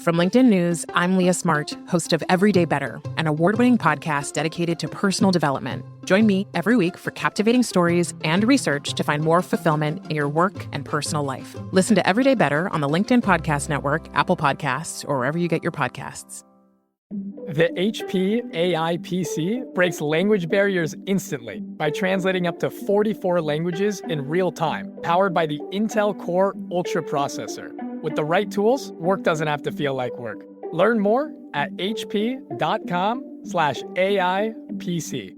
From LinkedIn News, I'm Leah Smart, host of Everyday Better, an award-winning podcast dedicated to personal development. Join me every week for captivating stories and research to find more fulfillment in your work and personal life. Listen to Everyday Better on the LinkedIn Podcast Network, Apple Podcasts, or wherever you get your podcasts. The HP AI PC breaks language barriers instantly by translating up to 44 languages in real time, powered by the Intel Core Ultra processor. With the right tools, work doesn't have to feel like work. Learn more at hp.com/AI PC.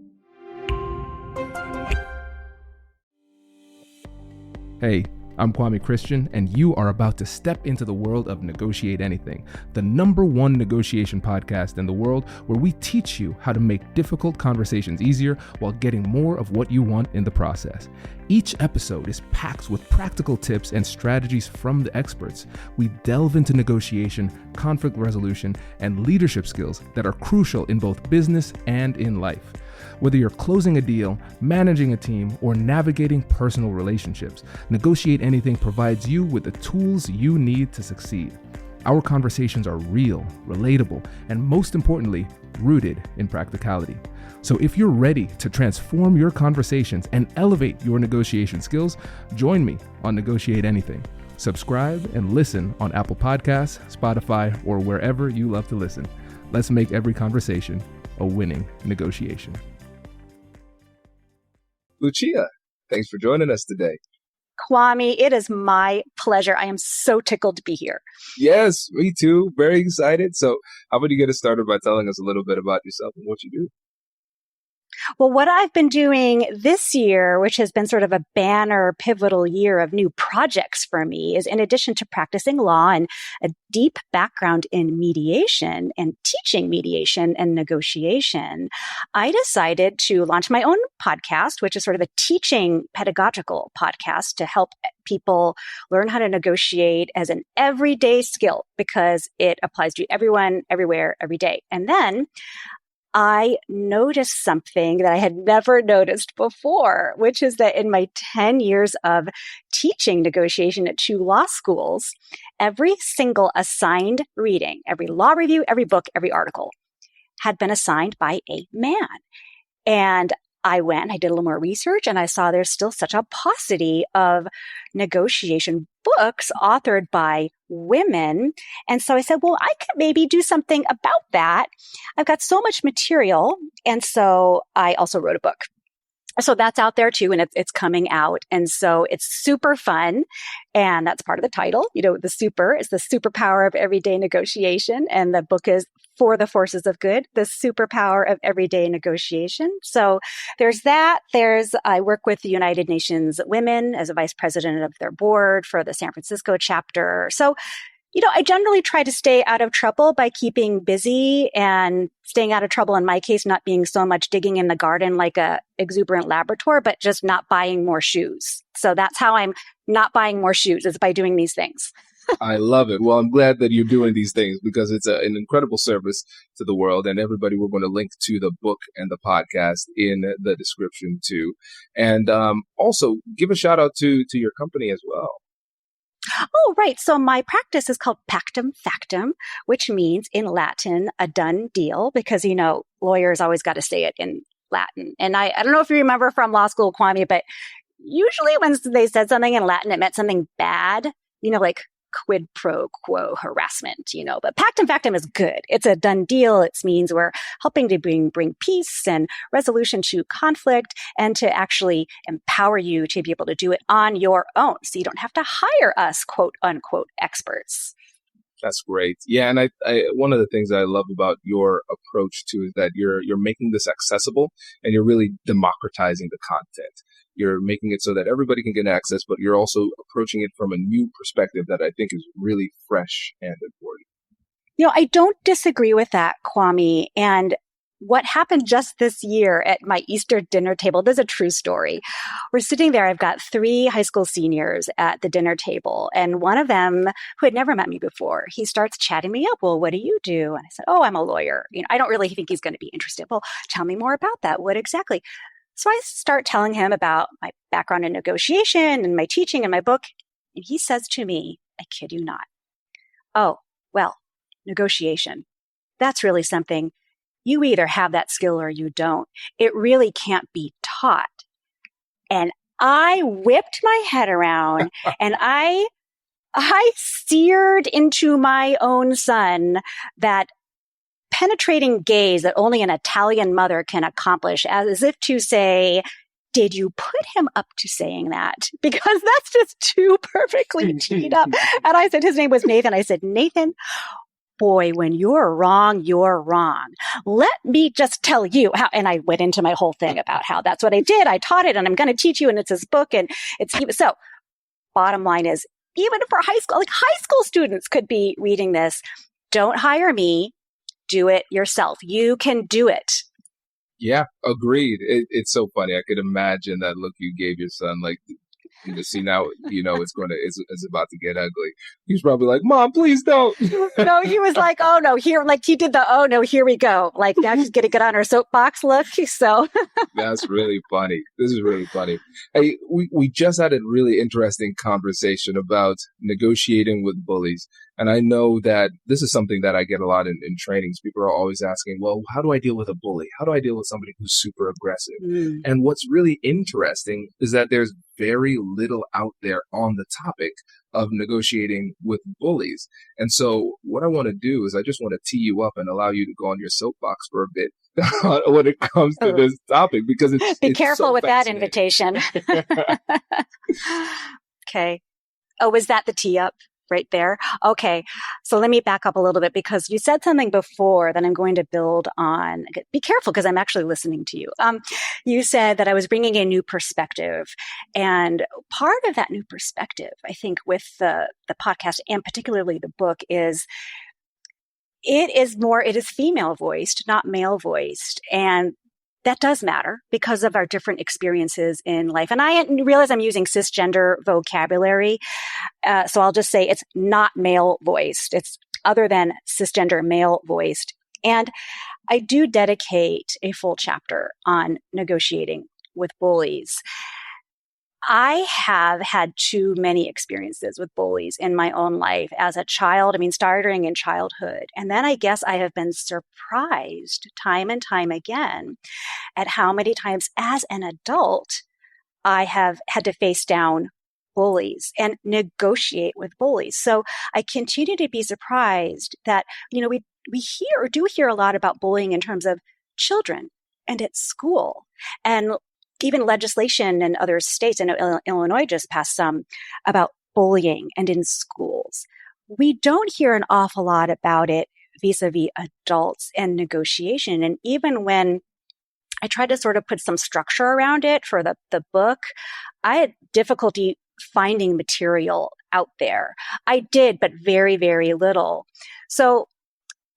Hey, I'm Kwame Christian, and you are about to step into the world of Negotiate Anything, the #1 negotiation podcast in the world where we teach you how to make difficult conversations easier while getting more of what you want in the process. Each episode is packed with practical tips and strategies from the experts. We delve into negotiation, conflict resolution, and leadership skills that are crucial in both business and in life. Whether you're closing a deal, managing a team, or navigating personal relationships, Negotiate Anything provides you with the tools you need to succeed. Our conversations are real, relatable, and most importantly, rooted in practicality. So if you're ready to transform your conversations and elevate your negotiation skills, join me on Negotiate Anything. Subscribe and listen on Apple Podcasts, Spotify, or wherever you love to listen. Let's make every conversation a winning negotiation. Lucia, thanks for joining us today. Kwame, it is my pleasure. I am so tickled to be here. Yes, me too. Very excited. So how about you get us started by telling us a little bit about yourself and what you do? Well, what I've been doing this year, which has been sort of a banner pivotal year of new projects for me, is in addition to practicing law and a deep background in mediation and teaching mediation and negotiation, I decided to launch my own podcast, which is sort of a teaching pedagogical podcast to help people learn how to negotiate as an everyday skill because it applies to everyone, everywhere, every day. And then I noticed something that I had never noticed before, which is that in my 10 years of teaching negotiation at 2 law schools, every single assigned reading, every law review, every book, every article had been assigned by a man. And I did a little more research, and I saw there's still such a paucity of negotiation books authored by women. And so I said, well, I could maybe do something about that. I've got so much material. And so I also wrote a book. So that's out there too, and it's coming out. And so it's super fun. And that's part of the title. You know, the super is the superpower of everyday negotiation. And the book is For the Forces of Good, the superpower of everyday negotiation. So there's that. I work with the United Nations Women as a vice president of their board for the San Francisco chapter. So, you know, I generally try to stay out of trouble by keeping busy and staying out of trouble in my case, not being so much digging in the garden like a exuberant Labrador, but just not buying more shoes. So that's how I'm not buying more shoes, is by doing these things. I love it. Well, I'm glad that you're doing these things because it's an incredible service to the world. And everybody, we're going to link to the book and the podcast in the description too. And also give a shout out to your company as well. Oh, right. So my practice is called Pactum Factum, which means in Latin, a done deal, because, you know, lawyers always got to say it in Latin. And I don't know if you remember from law school, Kwame, but usually when they said something in Latin, it meant something bad, you know, like quid pro quo harassment, you know, but Pactum Factum is good. It's a done deal. It means we're helping to bring peace and resolution to conflict and to actually empower you to be able to do it on your own. So you don't have to hire us, quote unquote, experts. That's great. Yeah. And I one of the things I love about your approach too is that you're making this accessible and you're really democratizing the content. You're making it so that everybody can get access, but you're also approaching it from a new perspective that I think is really fresh and important. You know, I don't disagree with that, Kwame. And what happened just this year at my Easter dinner table, this is a true story. We're sitting there. I've got 3 high school seniors at the dinner table. And one of them, who had never met me before, he starts chatting me up. Well, what do you do? And I said, oh, I'm a lawyer. You know, I don't really think he's going to be interested. Well, tell me more about that. What exactly? So I start telling him about my background in negotiation and my teaching and my book. And he says to me, I kid you not, oh, well, negotiation. That's really something you either have that skill or you don't. It really can't be taught. And I whipped my head around and I seared into my own son that penetrating gaze that only an Italian mother can accomplish, as if to say, did you put him up to saying that? Because that's just too perfectly teed up. And I said, his name was Nathan. I said, Nathan, boy, when you're wrong, you're wrong. Let me just tell you how. And I went into my whole thing about how that's what I did. I taught it and I'm going to teach you. And it's this book. And it's so bottom line is, even for high school, like high school students could be reading this. Don't hire me. Do it yourself. You can do it. Yeah, agreed. It's so funny. I could imagine that look you gave your son. Like, see now, it's about to get ugly. He's probably like, Mom, please don't. No, he was like, oh no, here, like he did the, oh no, here we go. Like now she's going to get on her soapbox look. So that's really funny. This is really funny. Hey, we just had a really interesting conversation about negotiating with bullies. And I know that this is something that I get a lot in trainings. People are always asking, well, how do I deal with a bully? How do I deal with somebody who's super aggressive? And what's really interesting is that there's very little out there on the topic of negotiating with bullies. And so what I want to do is I just want to tee you up and allow you to go on your soapbox for a bit when it comes to this topic, because be careful so with that invitation. Okay. Oh, was that the tee up? Right there. Okay. So let me back up a little bit, because you said something before that I'm going to build on. Be careful, because I'm actually listening to you. You said that I was bringing a new perspective, and part of that new perspective, I think, with the podcast and particularly the book is it is female voiced, not male voiced. And that does matter because of our different experiences in life. And I realize I'm using cisgender vocabulary. So I'll just say it's not male voiced. It's other than cisgender male voiced. And I do dedicate a full chapter on negotiating with bullies. I have had too many experiences with bullies in my own life as a child. I mean, starting in childhood. And then I guess I have been surprised time and time again at how many times as an adult I have had to face down bullies and negotiate with bullies. So I continue to be surprised that, we do hear a lot about bullying in terms of children and at school, and even legislation in other states. I know Illinois just passed some about bullying and in schools. We don't hear an awful lot about it vis-a-vis adults and negotiation. And even when I tried to sort of put some structure around it for the book, I had difficulty finding material out there. I did, but very, very little. So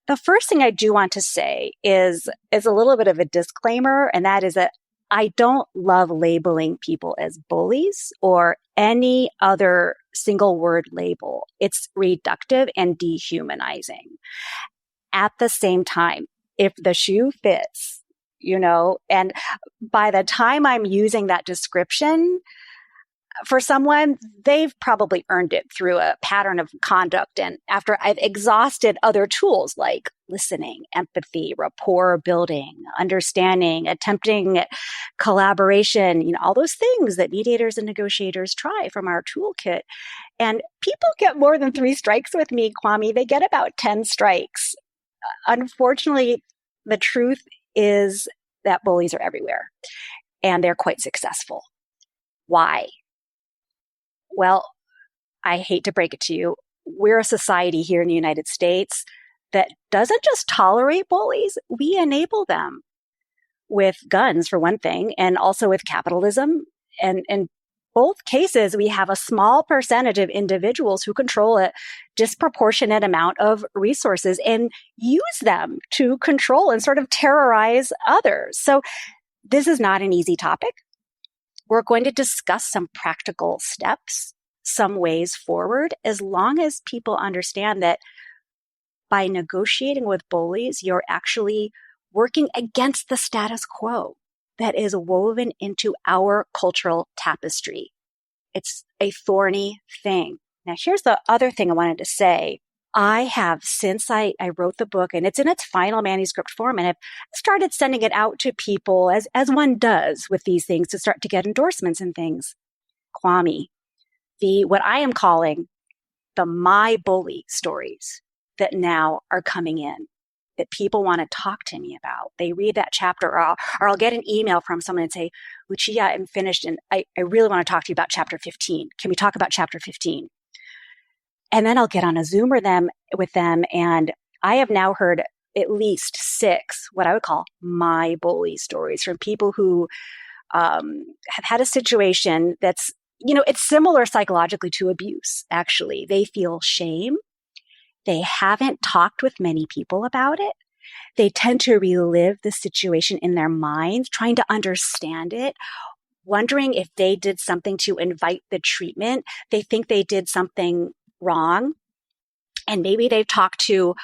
the first thing I do want to say is a little bit of a disclaimer, and that is that I don't love labeling people as bullies or any other single word label. It's reductive and dehumanizing. At the same time, if the shoe fits, and by the time I'm using that description for someone, they've probably earned it through a pattern of conduct. And after I've exhausted other tools like listening, empathy, rapport building, understanding, attempting collaboration, all those things that mediators and negotiators try from our toolkit. And people get more than 3 strikes with me, Kwame. They get about 10 strikes. Unfortunately, the truth is that bullies are everywhere and they're quite successful. Why? Well, I hate to break it to you. We're a society here in the United States that doesn't just tolerate bullies, we enable them with guns, for one thing, and also with capitalism. And in both cases, we have a small percentage of individuals who control a disproportionate amount of resources and use them to control and sort of terrorize others. So this is not an easy topic. We're going to discuss some practical steps, some ways forward, as long as people understand that by negotiating with bullies, you're actually working against the status quo that is woven into our cultural tapestry. It's a thorny thing. Now, here's the other thing I wanted to say. I have, since I wrote the book, and it's in its final manuscript form, and I've started sending it out to people as one does with these things to start to get endorsements and things. Kwame, what I am calling the my bully stories that now are coming in, that people want to talk to me about. They read that chapter, or I'll get an email from someone and say, Lucia, I'm finished, and I really want to talk to you about chapter 15. Can we talk about chapter 15? And then I'll get on a Zoom with them, and I have now heard at least 6 what I would call my bully stories from people who have had a situation that's, it's similar psychologically to abuse, actually. They feel shame. They haven't talked with many people about it. They tend to relive the situation in their minds, trying to understand it, wondering if they did something to invite the treatment. They think they did something wrong. And maybe they've talked to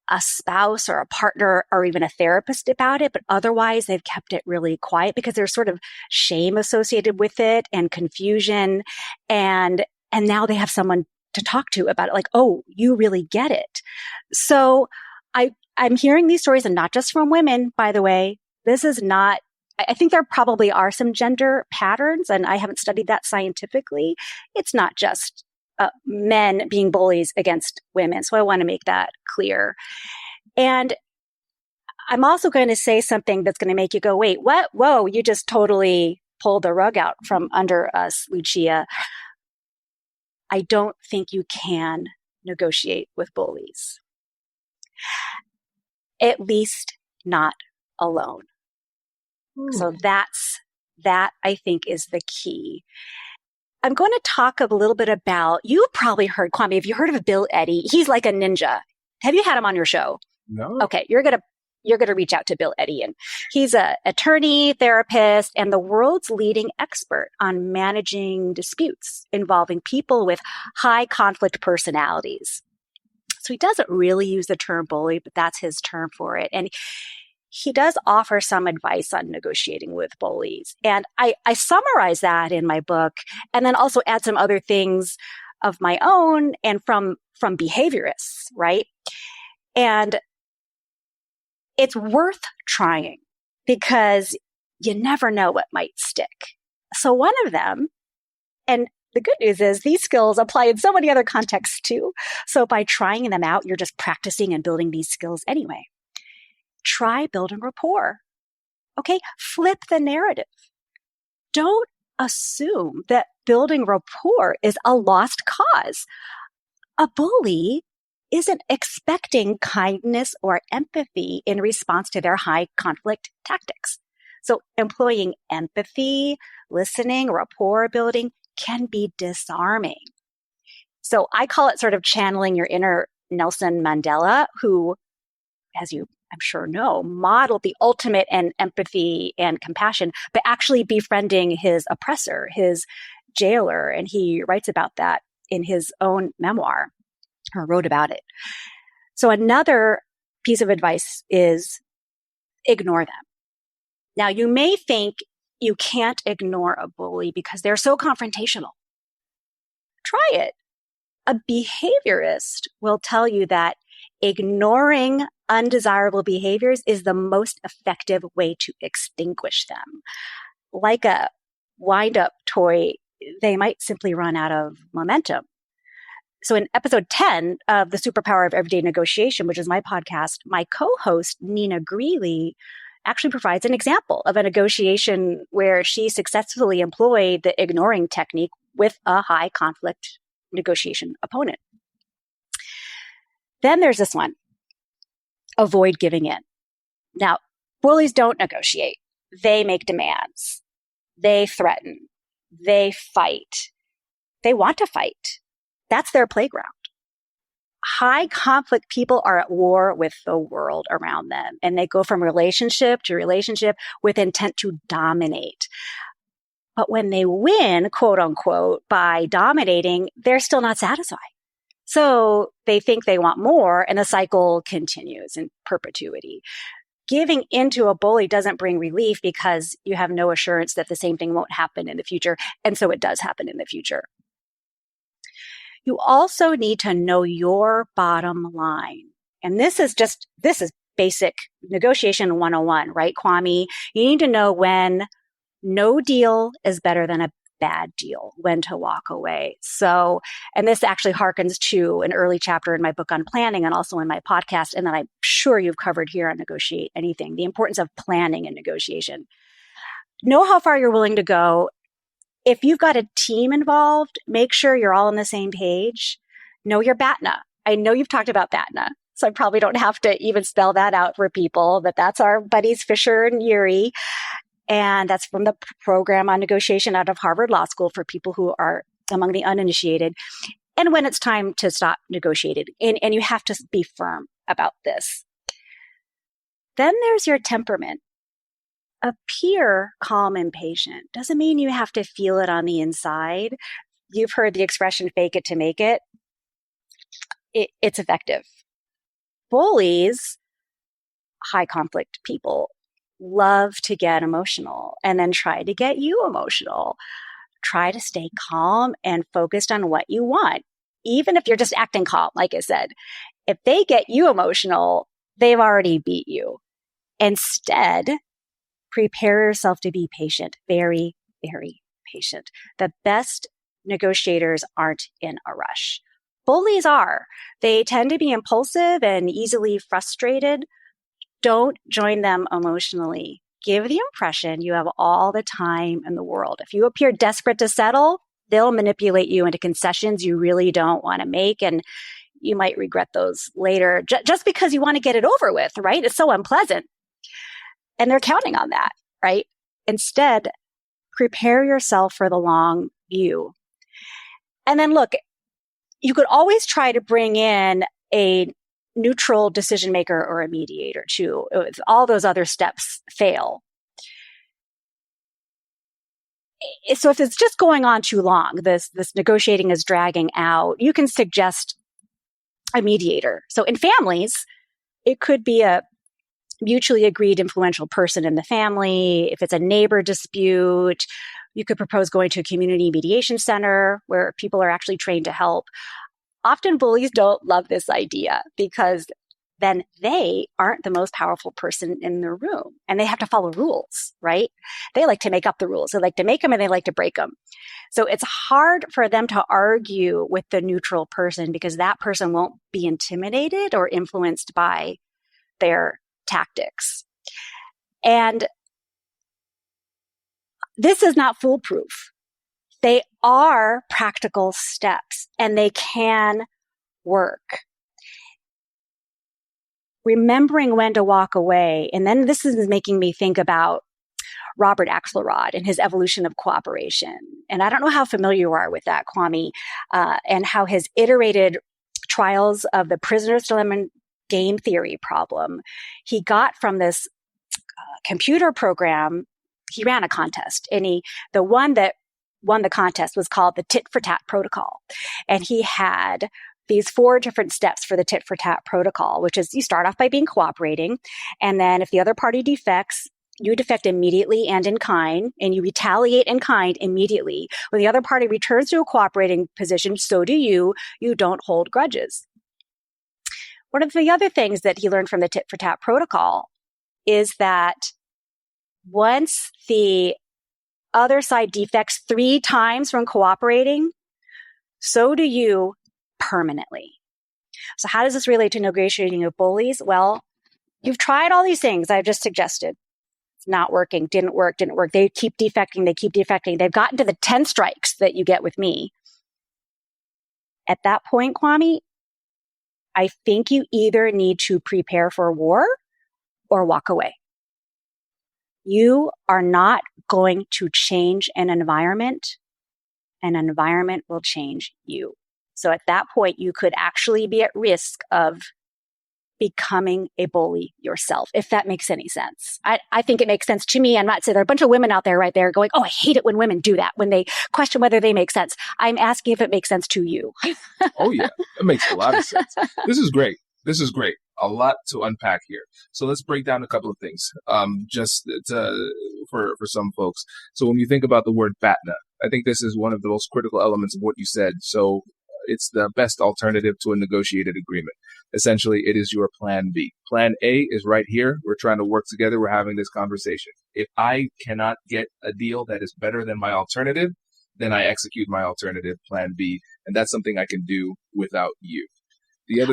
a spouse or a partner or even a therapist about it, but otherwise they've kept it really quiet because there's sort of shame associated with it and confusion. And now they have someone to talk to about it, like, oh, you really get it. So I'm hearing these stories, and not just from women, by the way. This is not, I think there probably are some gender patterns, and I haven't studied that scientifically. It's not just men being bullies against women. So I want to make that clear. And I'm also going to say something that's going to make you go, wait, what? Whoa, you just totally pulled the rug out from under us, Lucia. I don't think you can negotiate with bullies. At least not alone. So that I think is the key. I'm going to talk a little bit about, you've probably heard, Kwame, have you heard of Bill Eddy? He's like a ninja. Have you had him on your show? No. Okay, you're going to reach out to Bill Eddy, and he's an attorney, therapist, and the world's leading expert on managing disputes involving people with high conflict personalities. So he doesn't really use the term bully, but that's his term for it. And he does offer some advice on negotiating with bullies. And I summarize that in my book, and then also add some other things of my own and from behaviorists, right? And it's worth trying because you never know what might stick. So one of them, and the good news is these skills apply in so many other contexts too. So by trying them out, you're just practicing and building these skills anyway. Try building rapport. Okay, flip the narrative. Don't assume that building rapport is a lost cause. A bully isn't expecting kindness or empathy in response to their high conflict tactics. So employing empathy, listening, rapport building can be disarming. So I call it sort of channeling your inner Nelson Mandela, who, as you I'm sure know, modeled the ultimate in empathy and compassion, but actually befriending his oppressor, his jailer. And he writes about that in his own memoir, or wrote about it. So another piece of advice is ignore them. Now, you may think you can't ignore a bully because they're so confrontational. Try it. A behaviorist will tell you that ignoring undesirable behaviors is the most effective way to extinguish them. Like a wind-up toy, they might simply run out of momentum. So in episode 10 of the Superpower of Everyday Negotiation, which is my podcast, my co-host, Nina Greeley, actually provides an example of a negotiation where she successfully employed the ignoring technique with a high conflict negotiation opponent. Then there's this one, avoid giving in. Now, bullies don't negotiate. They make demands. They threaten. They fight. They want to fight. That's their playground. High conflict people are at war with the world around them, and they go from relationship to relationship with intent to dominate. But when they win, quote unquote, by dominating, they're still not satisfied. So they think they want more, and the cycle continues in perpetuity. Giving into a bully doesn't bring relief because you have no assurance that the same thing won't happen in the future. And so it does happen in the future. You also need to know your bottom line. And this is basic negotiation 101, right, Kwame? You need to know when no deal is better than a bad deal, when to walk away. So, and this actually harkens to an early chapter in my book on planning and also in my podcast, and that I'm sure you've covered here on Negotiate Anything, the importance of planning and negotiation. Know how far you're willing to go. If you've got a team involved, make sure you're all on the same page. Know your BATNA. I know you've talked about BATNA, so I probably don't have to even spell that out for people, but that's our buddies Fisher and Yuri. And that's from the program on negotiation out of Harvard Law School for people who are among the uninitiated. And when it's time to stop negotiating, and you have to be firm about this. Then there's your temperament. Appear calm and patient doesn't mean you have to feel it on the inside. You've heard the expression fake it to make it. It's effective. Bullies, high conflict people, love to get emotional and then try to get you emotional. Try to stay calm and focused on what you want. Even if you're just acting calm, like I said, if they get you emotional, they've already beat you. Instead, prepare yourself to be patient, very, very patient. The best negotiators aren't in a rush. Bullies are. They tend to be impulsive and easily frustrated. Don't join them emotionally. Give the impression you have all the time in the world. If you appear desperate to settle, they'll manipulate you into concessions you really don't want to make, and you might regret those later just because you want to get it over with, right? It's so unpleasant. And they're counting on that, right? Instead, prepare yourself for the long view. And then look, you could always try to bring in a neutral decision maker or a mediator too. If all those other steps fail. So if it's just going on too long, this negotiating is dragging out, you can suggest a mediator. So in families, it could be a mutually agreed influential person in the family. If it's a neighbor dispute, you could propose going to a community mediation center where people are actually trained to help. Often bullies don't love this idea because then they aren't the most powerful person in the room and they have to follow rules, right? They like to make up the rules. They like to make them and they like to break them. So it's hard for them to argue with the neutral person because that person won't be intimidated or influenced by their tactics. And this is not foolproof. They are practical steps and they can work. Remembering when to walk away. And then this is making me think about Robert Axelrod and his evolution of cooperation. And I don't know how familiar you are with that, Kwame, and how his iterated trials of the prisoner's dilemma game theory problem. He got from this computer program, he ran a contest, and the one that won the contest was called the tit for tat protocol. And he had these 4 different steps for the tit for tat protocol, which is you start off by being cooperating. And then if the other party defects, you defect immediately and in kind, and you retaliate in kind immediately. When the other party returns to a cooperating position, so do you. You don't hold grudges. One of the other things that he learned from the tit for tat protocol is that once the other side defects 3 times from cooperating, so do you permanently. So how does this relate to negotiating with bullies? Well, you've tried all these things I've just suggested. It's not working, didn't work. They keep defecting. They've gotten to the 10 strikes that you get with me. At that point, Kwame, I think you either need to prepare for war or walk away. You are not going to change an environment will change you. So at that point, you could actually be at risk of becoming a bully yourself, if that makes any sense. I think it makes sense to me. I'm not saying there are a bunch of women out there right there going, oh, I hate it when women do that, when they question whether they make sense. I'm asking if it makes sense to you. Oh, yeah. It makes a lot of sense. This is great. A lot to unpack here. So let's break down a couple of things for some folks. So when you think about the word BATNA, I think this is one of the most critical elements of what you said. So it's the best alternative to a negotiated agreement. Essentially, it is your plan B. Plan A is right here. We're trying to work together. We're having this conversation. If I cannot get a deal that is better than my alternative, then I execute my alternative, plan B. And that's something I can do without you.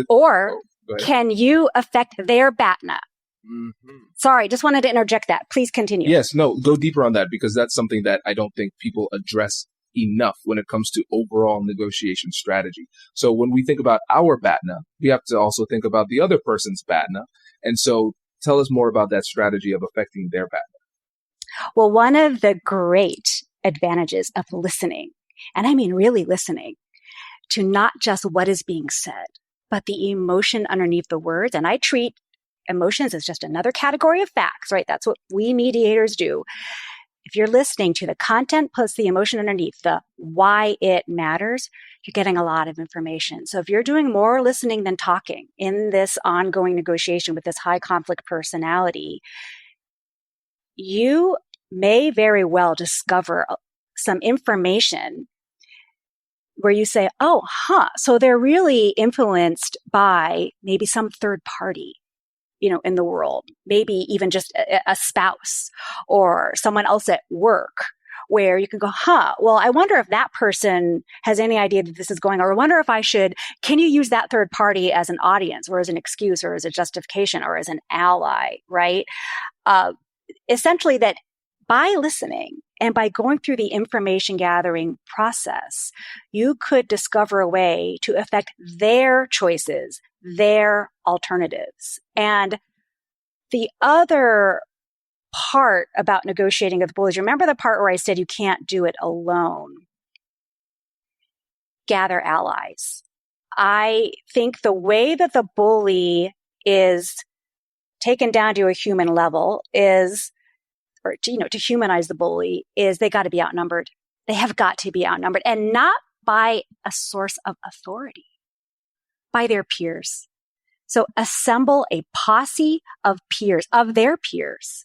Or can you affect their BATNA? Mm-hmm. Sorry, just wanted to interject that. Please continue. Yes, no, go deeper on that, because that's something that I don't think people address enough when it comes to overall negotiation strategy. So when we think about our BATNA, we have to also think about the other person's BATNA. And so tell us more about that strategy of affecting their BATNA. Well, one of the great advantages of listening, and I mean really listening, to not just what is being said, but the emotion underneath the words. And I treat emotions as just another category of facts, right? That's what we mediators do. If you're listening to the content plus the emotion underneath, the why it matters, you're getting a lot of information. So if you're doing more listening than talking in this ongoing negotiation with this high conflict personality, you may very well discover some information where you say, so they're really influenced by maybe some third party, in the world, maybe even just a spouse or someone else at work, where you can go, well, I wonder if that person has any idea that this is going on, or I wonder if can you use that third party as an audience or as an excuse or as a justification or as an ally, right? Essentially that by listening and by going through the information gathering process, you could discover a way to affect their choices, their alternatives. And the other part about negotiating with bullies, remember the part where I said you can't do it alone? Gather allies. I think the way that the bully is taken down to a human level to humanize the bully is they got to be outnumbered. They have got to be outnumbered, and not by a source of authority, by their peers. So assemble a posse of peers, of their peers,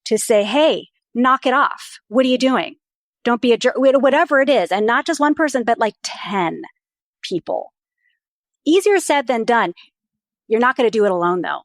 to say, hey, knock it off. What are you doing? Don't be a jerk, whatever it is. And not just one person, but like 10 people. Easier said than done. You're not going to do it alone, though.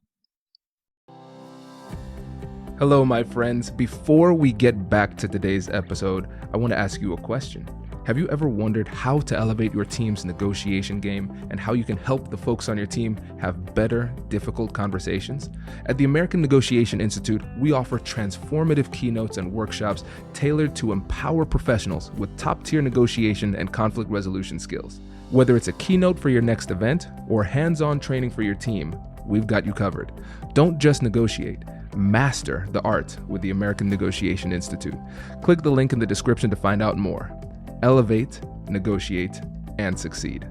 Hello, my friends. Before we get back to today's episode, I want to ask you a question. Have you ever wondered how to elevate your team's negotiation game and how you can help the folks on your team have better, difficult conversations? At the American Negotiation Institute, we offer transformative keynotes and workshops tailored to empower professionals with top-tier negotiation and conflict resolution skills. Whether it's a keynote for your next event or hands-on training for your team, we've got you covered. Don't just negotiate. Master the art with the American Negotiation Institute. Click the link in the description to find out more. Elevate, negotiate, and succeed.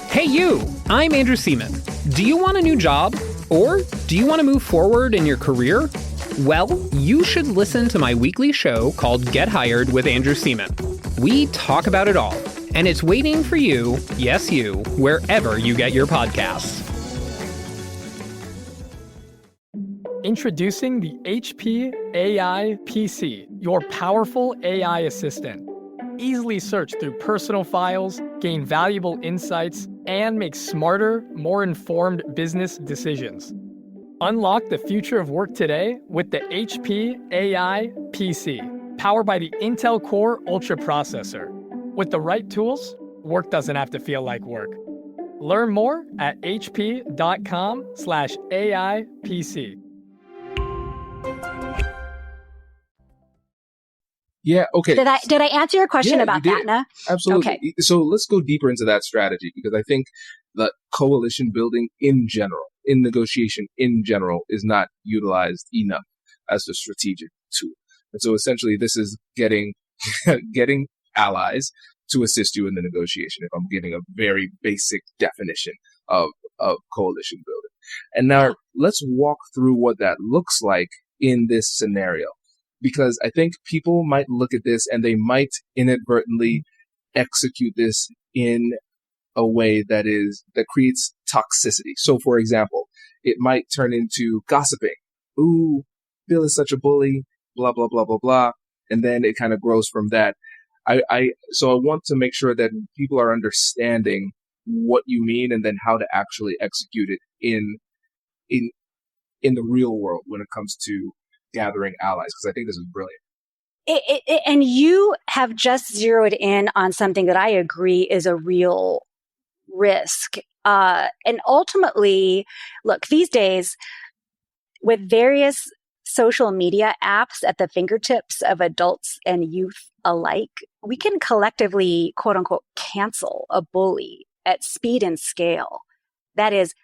Hey you, I'm Andrew Seaman. Do you want a new job? Or do you want to move forward in your career? Well, you should listen to my weekly show called Get Hired with Andrew Seaman. We talk about it all, and it's waiting for you, yes you, wherever you get your podcasts. Introducing the HP AI PC, your powerful AI assistant. Easily search through personal files, gain valuable insights, and make smarter, more informed business decisions. Unlock the future of work today with the HP AI PC, powered by the Intel Core Ultra processor. With the right tools, work doesn't have to feel like work. Learn more at hp.com/AIPC. Yeah, okay. Did I answer your question about BATNA? Absolutely. Okay. So let's go deeper into that strategy, because I think that coalition building in general, in negotiation in general, is not utilized enough as a strategic tool. And so essentially this is getting allies to assist you in the negotiation, if I'm getting a very basic definition of coalition building. And now let's walk through what that looks like in this scenario, because I think people might look at this and they might inadvertently execute this in a way that creates toxicity. So for example, it might turn into gossiping. Ooh, Bill is such a bully, blah, blah, blah, blah, blah. And then it kind of grows from that. So I want to make sure that people are understanding what you mean and then how to actually execute it in the real world when it comes to gathering allies, because I think this is brilliant. And you have just zeroed in on something that I agree is a real risk. And ultimately, look, these days, with various social media apps at the fingertips of adults and youth alike, we can collectively, quote unquote, cancel a bully at speed and scale. That is,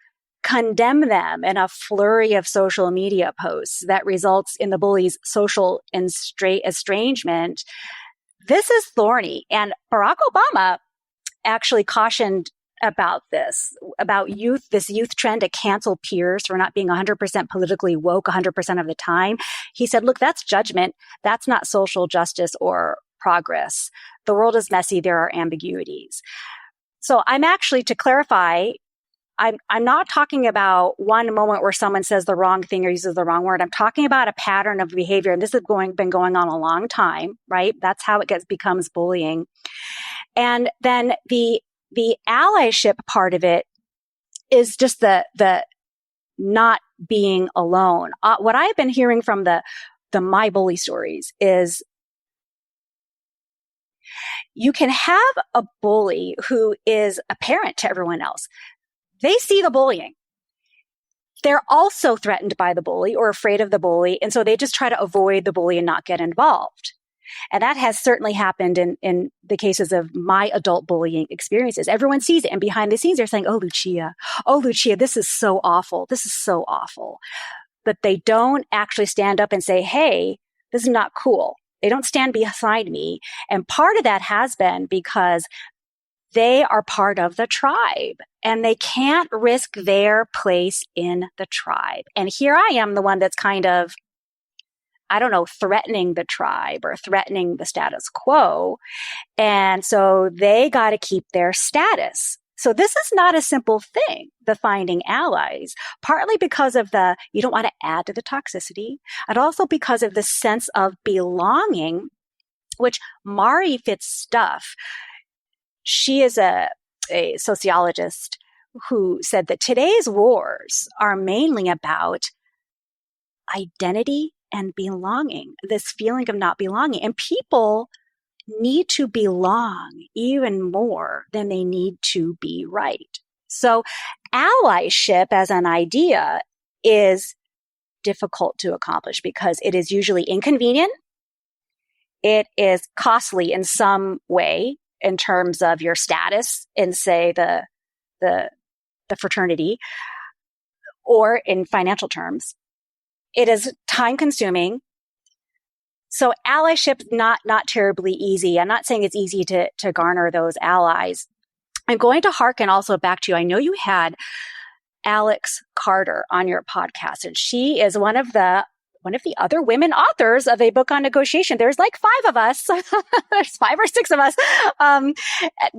condemn them in a flurry of social media posts that results in the bully's social estrangement. This is thorny. And Barack Obama actually cautioned about this youth trend to cancel peers for not being 100% politically woke 100% of the time. He said, look, that's judgment. That's not social justice or progress. The world is messy. There are ambiguities. So I'm actually, to clarify, I'm not talking about one moment where someone says the wrong thing or uses the wrong word. I'm talking about a pattern of behavior. And this has been going on a long time, right? That's how it becomes bullying. And then the allyship part of it is just the not being alone. What I've been hearing from the My Bully stories is you can have a bully who is a parent to everyone else. They see the bullying. They're also threatened by the bully or afraid of the bully. And so they just try to avoid the bully and not get involved. And that has certainly happened in the cases of my adult bullying experiences. Everyone sees it. And behind the scenes, they're saying, oh, Lucia, this is so awful. This is so awful. But they don't actually stand up and say, hey, this is not cool. They don't stand beside me. And part of that has been because they are part of the tribe and they can't risk their place in the tribe. And here I am, the one that's kind of, threatening the tribe or threatening the status quo. And so they got to keep their status. So this is not a simple thing, the finding allies, partly because of you don't want to add to the toxicity, and also because of the sense of belonging, which Mari Fitzstuff, she is a sociologist who said that today's wars are mainly about identity and belonging, this feeling of not belonging. And people need to belong even more than they need to be right. So allyship as an idea is difficult to accomplish because it is usually inconvenient. It is costly in some way in terms of your status in, say, the fraternity, or in financial terms. It is time consuming. So allyship, not terribly easy. I'm not saying it's easy to garner those allies. I'm going to hearken also back to you. I know you had Alex Carter on your podcast, and she is one of the other women authors of a book on negotiation. There's like 5 of us. There's 5 or 6 of us.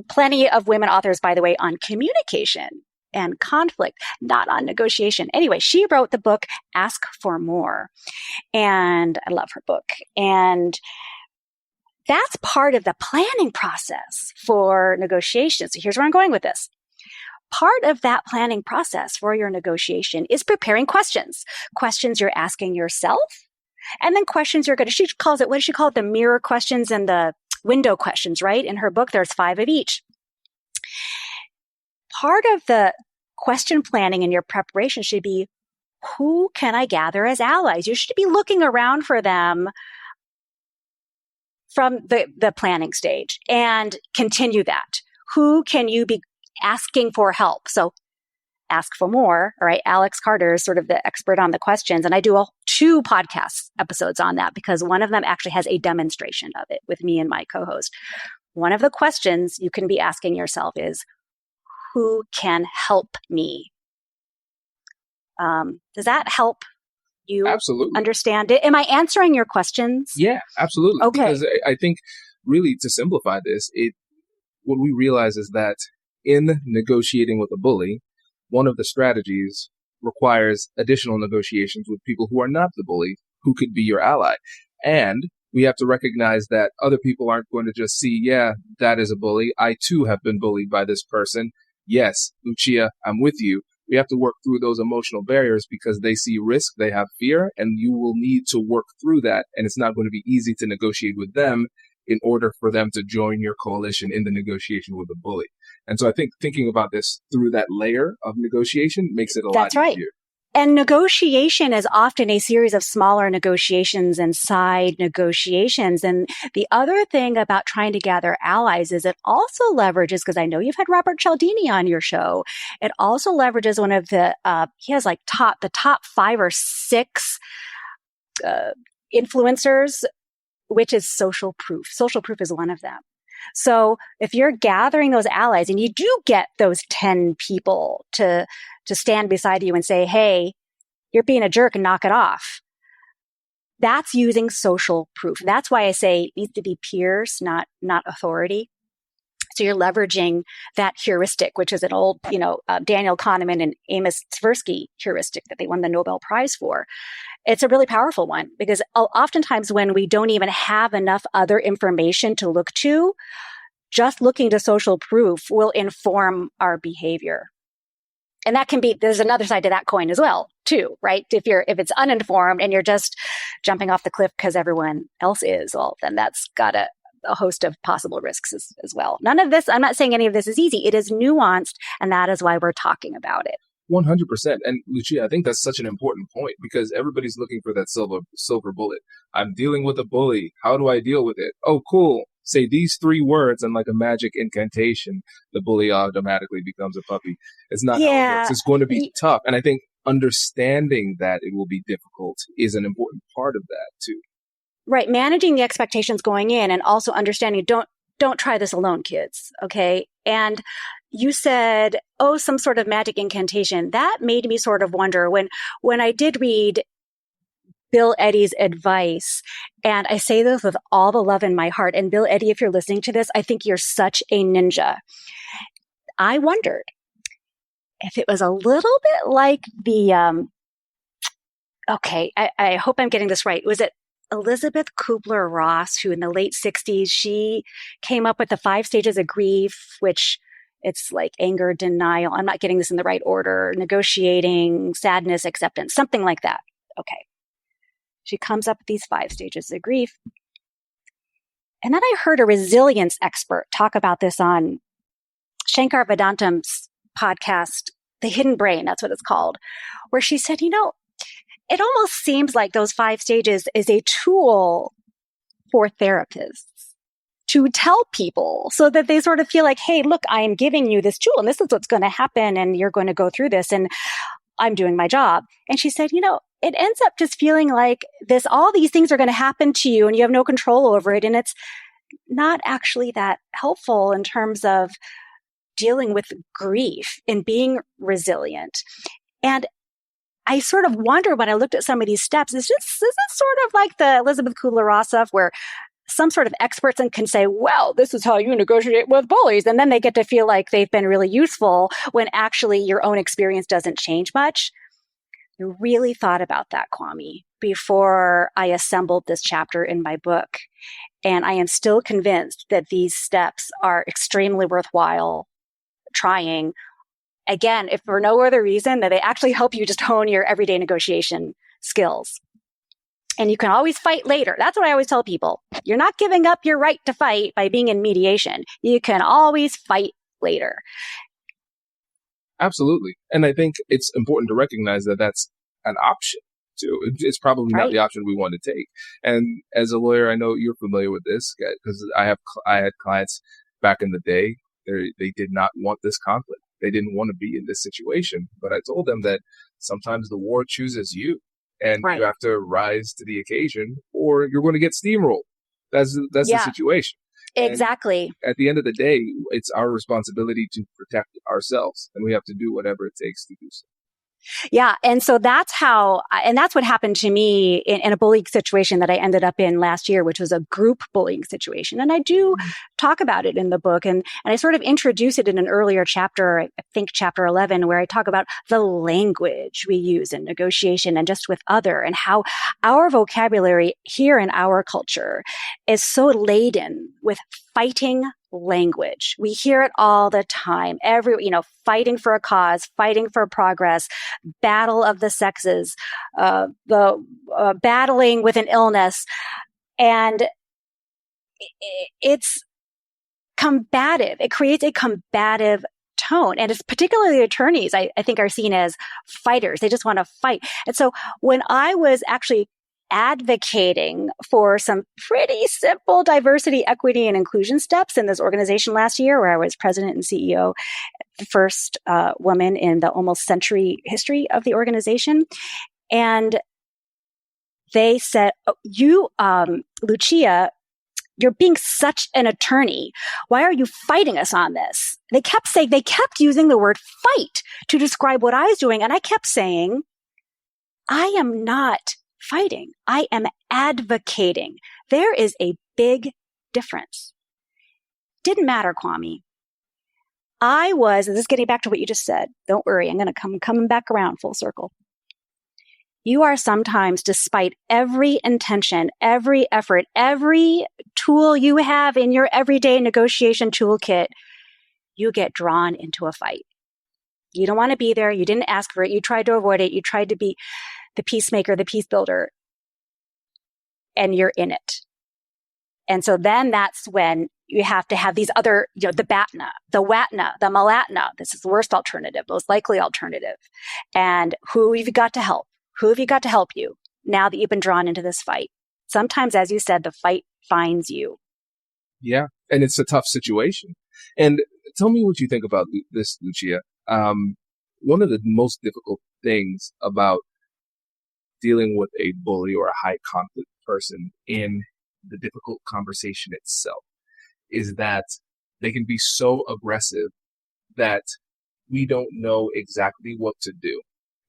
Plenty of women authors, by the way, on communication and conflict, not on negotiation. Anyway, she wrote the book, Ask for More. And I love her book. And that's part of the planning process for negotiation. So here's where I'm going with this. Part of that planning process for your negotiation is preparing questions you're asking yourself, and then questions she calls it, what does she call it? The mirror questions and the window questions, right? In her book, there's 5 of each. Part of the question planning in your preparation should be, who can I gather as allies? You should be looking around for them from the planning stage and continue that. Who can you be asking for help? So Ask for More. All right. Alex Carter is sort of the expert on the questions. And I do 2 podcast episodes on that because one of them actually has a demonstration of it with me and my co-host. One of the questions you can be asking yourself is, who can help me? Does that help you Absolutely understand it? Am I answering your questions? Yeah, absolutely. Okay. Because I think really to simplify this, what we realize is that in negotiating with a bully, one of the strategies requires additional negotiations with people who are not the bully, who could be your ally. And We have to recognize that other people aren't going to just see, yeah, that is a bully. I too have been bullied by this person. Yes, Lucia, I'm with you. We have to work through those emotional barriers because they see risk, they have fear, and you will need to work through that. And it's not going to be easy to negotiate with them in order for them to join your coalition in the negotiation with the bully. And so I think thinking about this through that layer of negotiation makes it a lot easier. That's right. And negotiation is often a series of smaller negotiations and side negotiations. And the other thing about trying to gather allies is it also leverages, because I know you've had Robert Cialdini on your show, it also leverages one of the, he has like the top 5 or 6 influencers, which is social proof. Social proof is one of them. So if you're gathering those allies and you do get those 10 people to stand beside you and say, hey, you're being a jerk and knock it off. That's using social proof. That's why I say it needs to be peers, not authority. So you're leveraging that heuristic, which is an old, Daniel Kahneman and Amos Tversky heuristic that they won the Nobel Prize for. It's a really powerful one because oftentimes when we don't even have enough other information to look to, just looking to social proof will inform our behavior. And that can be, there's another side to that coin as well, too, right? If it's uninformed and you're just jumping off the cliff because everyone else is, well, then that's got a host of possible risks as well. None of this, I'm not saying any of this is easy. It is nuanced, and that is why we're talking about it. 100%. And Lucia, I think that's such an important point because everybody's looking for that silver bullet. I'm dealing with a bully. How do I deal with it? Oh, cool. Say these 3 words and like a magic incantation, the bully automatically becomes a puppy. It's not how it works. It's going to be tough. And I think understanding that it will be difficult is an important part of that too. Right. Managing the expectations going in and also understanding don't try this alone, kids. Okay. And you said, some sort of magic incantation. That made me sort of wonder when I did read Bill Eddy's advice, and I say this with all the love in my heart. And Bill Eddy, if you're listening to this, I think you're such a ninja. I wondered if it was a little bit like the, I hope I'm getting this right. Was it Elizabeth Kubler-Ross, who in the late 60s, she came up with the 5 stages of grief, which it's like anger, denial. I'm not getting this in the right order. Negotiating, sadness, acceptance, something like that. Okay. She comes up with these 5 stages of grief. And then I heard a resilience expert talk about this on Shankar Vedantam's podcast, The Hidden Brain, that's what it's called, where she said, it almost seems like those 5 stages is a tool for therapists to tell people so that they sort of feel like, hey, look, I am giving you this tool and this is what's going to happen and you're going to go through this and I'm doing my job. And she said, it ends up just feeling like all these things are going to happen to you and you have no control over it. And it's not actually that helpful in terms of dealing with grief and being resilient. And I sort of wonder when I looked at some of these steps, is this sort of like the Elizabeth Kubler-Ross stuff where some sort of experts can say, well, this is how you negotiate with bullies. And then they get to feel like they've been really useful when actually your own experience doesn't change much. I really thought about that, Kwame, before I assembled this chapter in my book. And I am still convinced that these steps are extremely worthwhile trying. Again, if for no other reason that they actually help you just hone your everyday negotiation skills. And you can always fight later. That's what I always tell people. You're not giving up your right to fight by being in mediation. You can always fight later. Absolutely. And I think it's important to recognize that that's an option too. It's probably not the option we want to take. And as a lawyer, I know you're familiar with this because I had clients back in the day. They did not want this conflict. They didn't want to be in this situation. But I told them that sometimes the war chooses you and you have to rise to the occasion or you're going to get steamrolled. That's the situation. Exactly. And at the end of the day, it's our responsibility to protect ourselves, and we have to do whatever it takes to do so. Yeah. And so that's what happened to me in a bullying situation that I ended up in last year, which was a group bullying situation. And I do talk about it in the book. And I sort of introduce it in an earlier chapter, I think chapter 11, where I talk about the language we use in negotiation and just with other, and how our vocabulary here in our culture is so laden with fighting language. We hear it all the time. Fighting for a cause, fighting for progress, battle of the sexes, battling with an illness. And it's combative. It creates a combative tone. And it's particularly attorneys, I think, are seen as fighters. They just want to fight. And so when I was actually advocating for some pretty simple diversity, equity, and inclusion steps in this organization last year, where I was president and CEO, the first woman in the almost century history of the organization. And they said, Lucia, you're being such an attorney. Why are you fighting us on this? They kept using the word fight to describe what I was doing. And I kept saying, I am not fighting. I am advocating. There is a big difference. Didn't matter, Kwame. And this is getting back to what you just said. Don't worry. I'm going to coming back around full circle. You are sometimes, despite every intention, every effort, every tool you have in your everyday negotiation toolkit, you get drawn into a fight. You don't want to be there. You didn't ask for it. You tried to avoid it. You tried to be the peacemaker, the peace builder, and you're in it. And so then that's when you have to have these other, the BATNA, the WATNA, the MALATNA. This is the worst alternative, most likely alternative. And who have you got to help? Who have you got to help you now that you've been drawn into this fight? Sometimes, as you said, the fight finds you. Yeah. And it's a tough situation. And tell me what you think about this, Lucia. One of the most difficult things about dealing with a bully or a high conflict person in the difficult conversation itself is that they can be so aggressive that we don't know exactly what to do.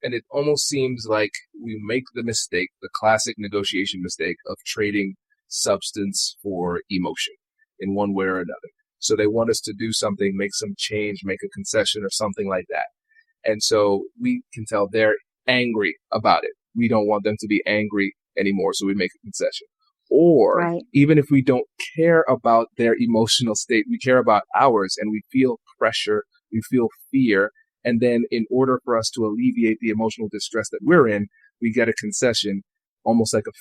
And it almost seems like we make the mistake, the classic negotiation mistake, of trading substance for emotion in one way or another. So they want us to do something, make some change, make a concession or something like that. And so we can tell they're angry about it. We don't want them to be angry anymore, so we make a concession. Or even if we don't care about their emotional state, we care about ours, and we feel pressure, we feel fear. And then in order for us to alleviate the emotional distress that we're in, we get a concession, almost like a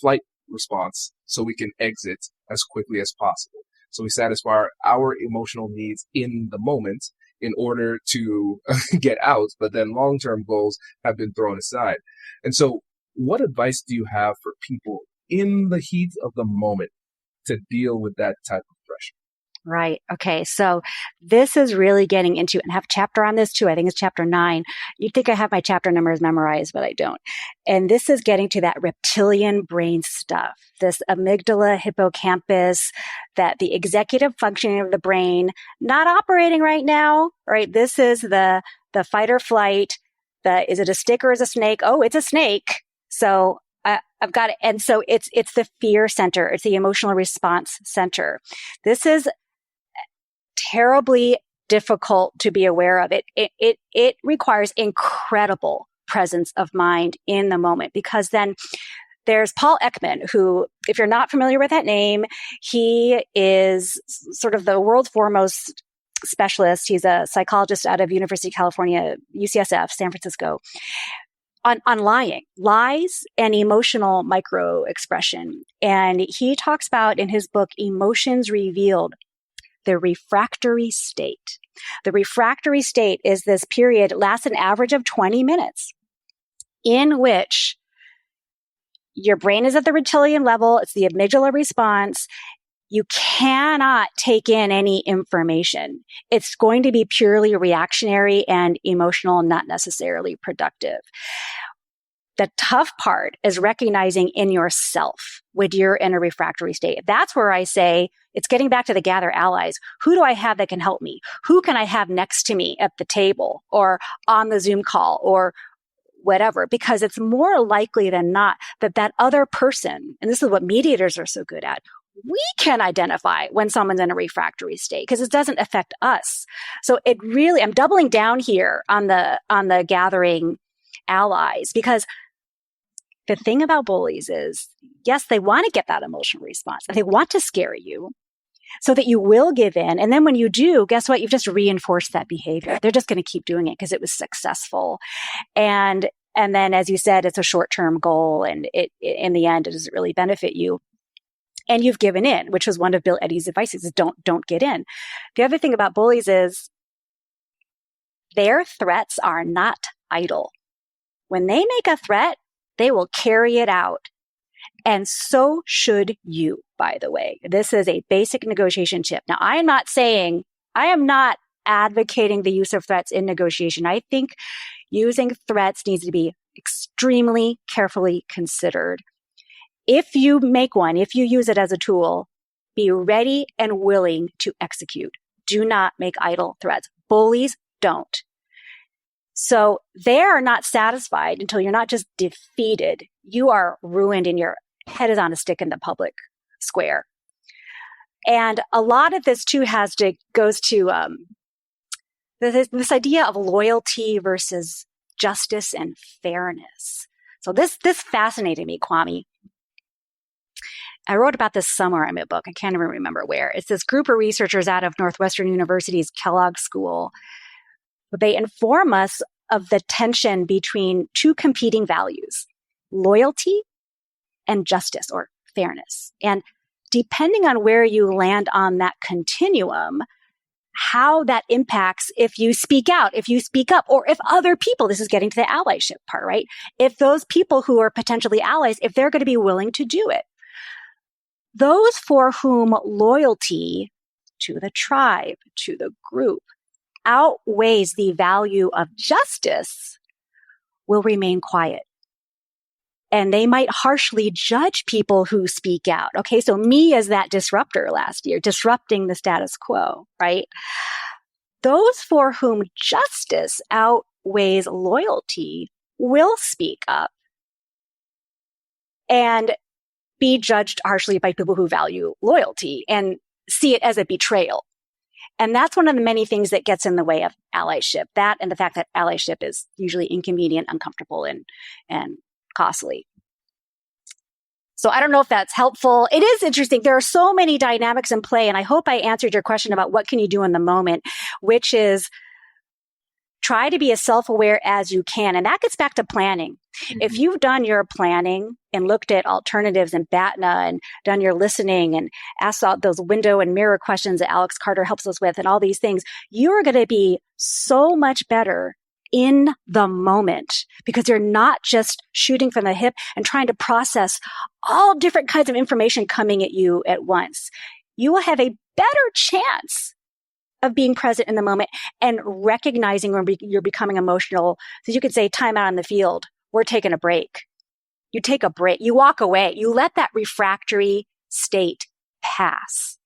flight response, so we can exit as quickly as possible. So we satisfy our emotional needs in the moment in order to get out, but then long-term goals have been thrown aside. And so what advice do you have for people in the heat of the moment to deal with that type of pressure? Right. Okay. So this is really getting into, and I have a chapter on this too. I think it's chapter 9. You'd think I have my chapter numbers memorized, but I don't. And this is getting to that reptilian brain stuff, this amygdala, hippocampus, that the executive functioning of the brain, not operating right now, right? This is the fight or flight. Is it a stick or is it a snake? Oh, it's a snake. So I've got it. And so it's the fear center. It's the emotional response center. This is terribly difficult to be aware of. It requires incredible presence of mind in the moment, because then there's Paul Ekman, who, if you're not familiar with that name, he is sort of the world's foremost specialist. He's a psychologist out of University of California, UCSF, San Francisco, on lying, lies and emotional micro expression. And he talks about in his book, Emotions Revealed, the refractory state. The refractory state is this period, lasts an average of 20 minutes, in which your brain is at the reptilian level. It's the amygdala response. You cannot take in any information. It's going to be purely reactionary and emotional, not necessarily productive. The tough part is recognizing in yourself when you're in a refractory state. That's where I say it's getting back to the gather allies. Who do I have that can help me? Who can I have next to me at the table or on the Zoom call or whatever? Because it's more likely than not that that other person, and this is what mediators are so good at, we can identify when someone's in a refractory state because it doesn't affect us. So it really, I'm doubling down here on the gathering allies, because the thing about bullies is, yes, they want to get that emotional response and they want to scare you so that you will give in. And then when you do, guess what? You've just reinforced that behavior. They're just going to keep doing it because it was successful. And then, as you said, it's a short-term goal, and it in the end, it doesn't really benefit you. And you've given in, which was one of Bill Eddy's advices, is don't get in. The other thing about bullies is their threats are not idle. When they make a threat, they will carry it out. And so should you, by the way. This is a basic negotiation tip. Now, I am not advocating the use of threats in negotiation. I think using threats needs to be extremely carefully considered. If you make one, if you use it as a tool, be ready and willing to execute. Do not make idle threats. Bullies don't. So they are not satisfied until you're not just defeated. You are ruined and your head is on a stick in the public square. And a lot of this too goes to this idea of loyalty versus justice and fairness. So this fascinated me, Kwame. I wrote about this somewhere in my book. I can't even remember where. It's this group of researchers out of Northwestern University's Kellogg School. They inform us of the tension between two competing values, loyalty and justice or fairness. And depending on where you land on that continuum, how that impacts if you speak out, if you speak up, or if other people, this is getting to the allyship part, right? If those people who are potentially allies, if they're going to be willing to do it. Those for whom loyalty to the tribe, to the group, outweighs the value of justice will remain quiet. And they might harshly judge people who speak out. Okay, so me as that disruptor last year, disrupting the status quo, right? Those for whom justice outweighs loyalty will speak up and be judged harshly by people who value loyalty and see it as a betrayal. And that's one of the many things that gets in the way of allyship. That and the fact that allyship is usually inconvenient, uncomfortable, and costly. So I don't know if that's helpful. It is interesting. There are so many dynamics in play, and I hope I answered your question about what can you do in the moment, which is try to be as self-aware as you can. And that gets back to planning. Mm-hmm. If you've done your planning and looked at alternatives and BATNA and done your listening and asked out those window and mirror questions that Alex Carter helps us with and all these things, you're going to be so much better in the moment because you're not just shooting from the hip and trying to process all different kinds of information coming at you at once. You will have a better chance of being present in the moment and recognizing when you're becoming emotional. So you could say, time out on the field. We're taking a break. You take a break. You walk away. You let that refractory state pass.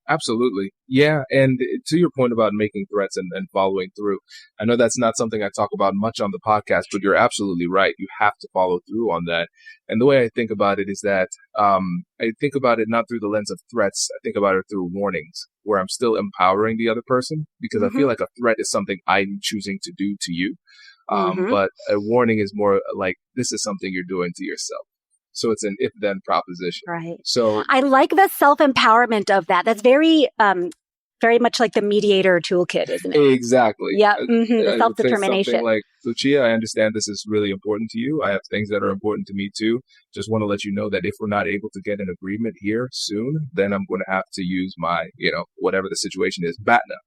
Absolutely. Yeah. And to your point about making threats and following through, I know that's not something I talk about much on the podcast, but you're absolutely right. You have to follow through on that. And the way I think about it is that I think about it not through the lens of threats. I think about it through warnings where I'm still empowering the other person because I feel like a threat is something I'm choosing to do to you. But a warning is more like this is something you're doing to yourself. So it's an if-then proposition. Right. So I like the self-empowerment of that. That's very, very much like the mediator toolkit, isn't it? Exactly. Yeah. The self-determination. Like, Lucia, I understand this is really important to you. I have things that are important to me too. Just want to let you know that if we're not able to get an agreement here soon, then I'm going to have to use my, whatever the situation is, BATNA.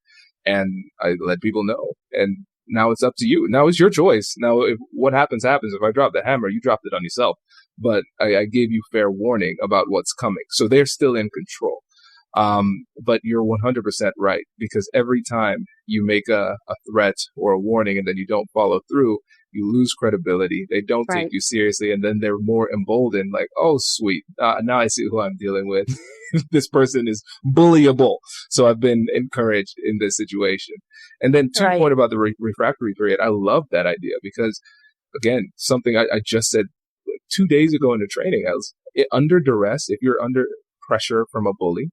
And I let people know. And now it's up to you. Now it's your choice. Now, if what happens. If I drop the hammer, you dropped it on yourself. But I gave you fair warning about what's coming. So they're still in control. But you're 100% right, because every time you make a threat or a warning and then you don't follow through, you lose credibility. They don't take you seriously. And then they're more emboldened, like, oh, sweet. Now I see who I'm dealing with. This person is bullyable. So I've been encouraged in this situation. And then to your point about the refractory period, I love that idea because, again, something I just said 2 days ago in the training, under duress, if you're under pressure from a bully,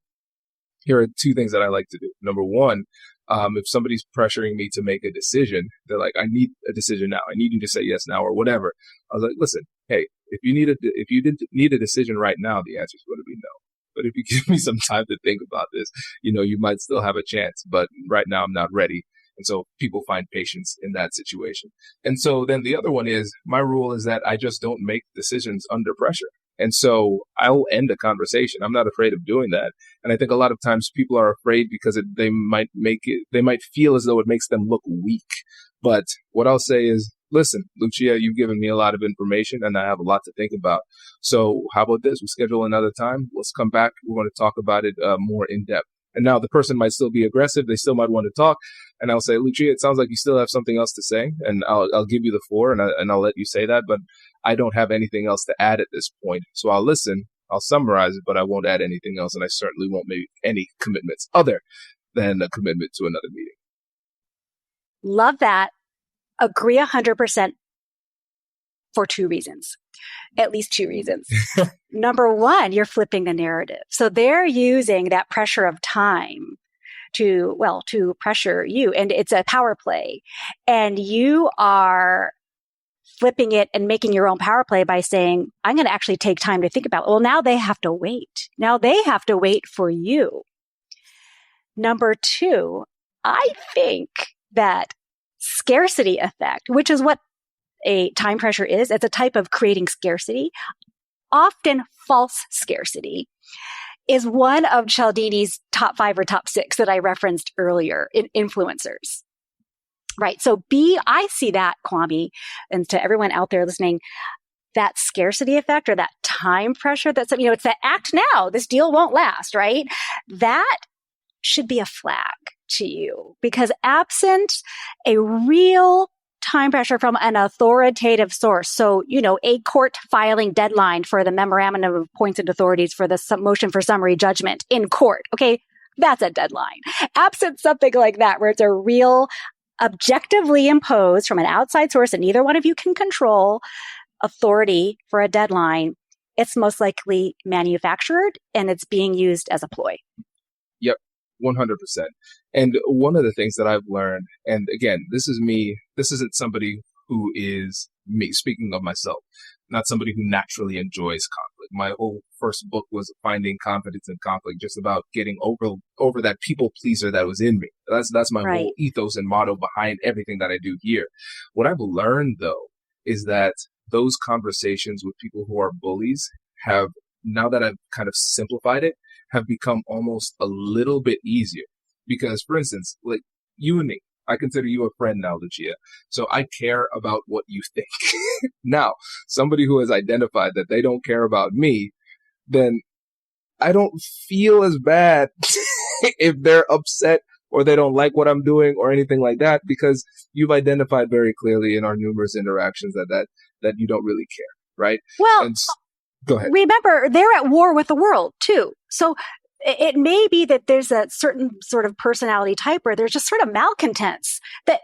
here are two things that I like to do. Number one, if somebody's pressuring me to make a decision, they're like, I need a decision now. I need you to say yes now or whatever. I was like, listen, hey, if you didn't need a decision right now, the answer is going to be no. But if you give me some time to think about this, you might still have a chance. But right now I'm not ready. And so people find patience in that situation. And so then the other one is, my rule is that I just don't make decisions under pressure. And so I'll end a conversation. I'm not afraid of doing that. And I think a lot of times people are afraid because they might feel as though it makes them look weak. But what I'll say is, listen, Lucia, you've given me a lot of information and I have a lot to think about. So how about this? We schedule another time. Let's come back. We're going to talk about it more in depth. And now the person might still be aggressive. They still might want to talk. And I'll say, Lucia, it sounds like you still have something else to say. And I'll give you the floor and I'll let you say that. But I don't have anything else to add at this point. So I'll listen. I'll summarize it, but I won't add anything else. And I certainly won't make any commitments other than a commitment to another meeting. Love that. Agree 100% for two reasons. At least two reasons. Number one, you're flipping the narrative. So they're using that pressure of time to pressure you. And it's a power play. And you are flipping it and making your own power play by saying, I'm going to actually take time to think about it. Well, now they have to wait. Now they have to wait for you. Number two, I think that scarcity effect, which is what a time pressure is, it's a type of creating scarcity, often false scarcity, is one of Cialdini's top 5 or top 6 that I referenced earlier in influencers. Right. So I see that, Kwame, and to everyone out there listening, that scarcity effect or that time pressure that's, it's that act now, this deal won't last, right? That should be a flag to you because absent a real time pressure from an authoritative source. So, a court filing deadline for the memorandum of appointed authorities for the motion for summary judgment in court. Okay. That's a deadline. Absent something like that, where it's a real objectively imposed from an outside source that neither one of you can control authority for a deadline, it's most likely manufactured and it's being used as a ploy. Yep, 100%. And one of the things that I've learned, and again, this is me, this isn't somebody who is me, speaking of myself, not somebody who naturally enjoys conflict. My whole first book was Finding Confidence in Conflict, just about getting over that people pleaser that was in me. That's my whole ethos and motto behind everything that I do here. What I've learned, though, is that those conversations with people who are bullies have, now that I've kind of simplified it, have become almost a little bit easier. Because, for instance, like you and me, I consider you a friend now, Lucia. So I care about what you think. Now, somebody who has identified that they don't care about me, then I don't feel as bad if they're upset or they don't like what I'm doing or anything like that, because you've identified very clearly in our numerous interactions that you don't really care, right? Well, go ahead. Remember, they're at war with the world too. So it may be that there's a certain sort of personality type where there's just sort of malcontents that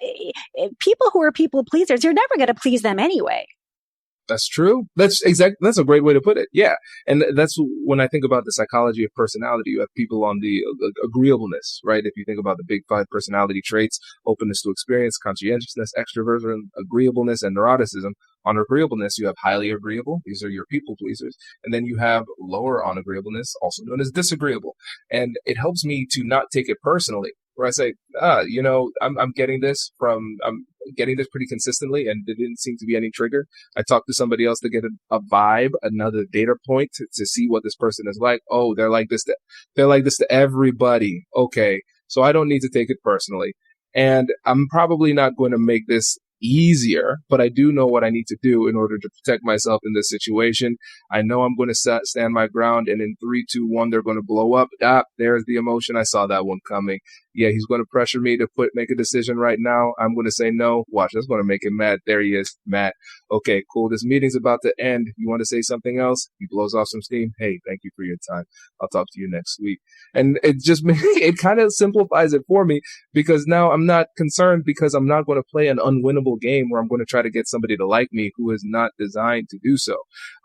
people who are people pleasers, you're never going to please them anyway. That's true. That's a great way to put it. Yeah. And that's when I think about the psychology of personality, you have people on the agreeableness, right? If you think about the big 5 personality traits, openness to experience, conscientiousness, extroversion, agreeableness, and neuroticism. On agreeableness, you have highly agreeable. These are your people pleasers. And then you have lower on agreeableness, also known as disagreeable. And it helps me to not take it personally, where I say, I'm getting this pretty consistently and there didn't seem to be any trigger. I talked to somebody else to get a vibe, another data point to see what this person is like. Oh, they're like this to everybody. Okay. So I don't need to take it personally. And I'm probably not going to make this easier, but I do know what I need to do in order to protect myself in this situation. I know I'm going to stand my ground, and in 3, 2, 1, they're going to blow up. There's the emotion. I saw that one coming. Yeah, he's going to pressure me to make a decision right now. I'm going to say no. Watch, that's going to make him mad. There he is, Matt. Okay, cool. This meeting's about to end. You want to say something else? He blows off some steam. Hey, thank you for your time. I'll talk to you next week. And it just it kind of simplifies it for me, because now I'm not concerned, because I'm not going to play an unwinnable game where I'm going to try to get somebody to like me who is not designed to do so.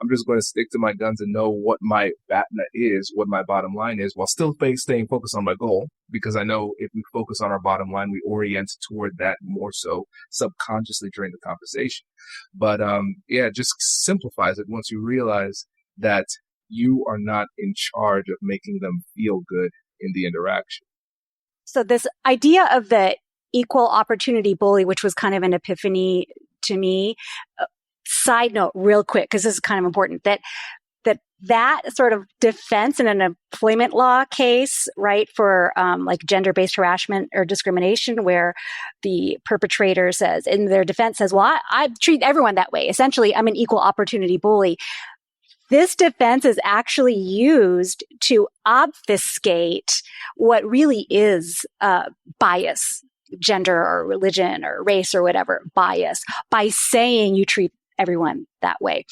I'm just going to stick to my guns and know what my BATNA is, what my bottom line is, while still staying focused on my goal, because I know if we focus on our bottom line, we orient toward that more so subconsciously during the conversation. But it just simplifies it once you realize that you are not in charge of making them feel good in the interaction. So this idea of the equal opportunity bully, which was kind of an epiphany to me. Side note real quick, because this is kind of important, that sort of defense in an employment law case, right, for like gender-based harassment or discrimination, where the perpetrator says, in their defense says, well, I treat everyone that way. Essentially, I'm an equal opportunity bully. This defense is actually used to obfuscate what really is bias, gender or religion or race or whatever, bias, by saying you treat everyone that way.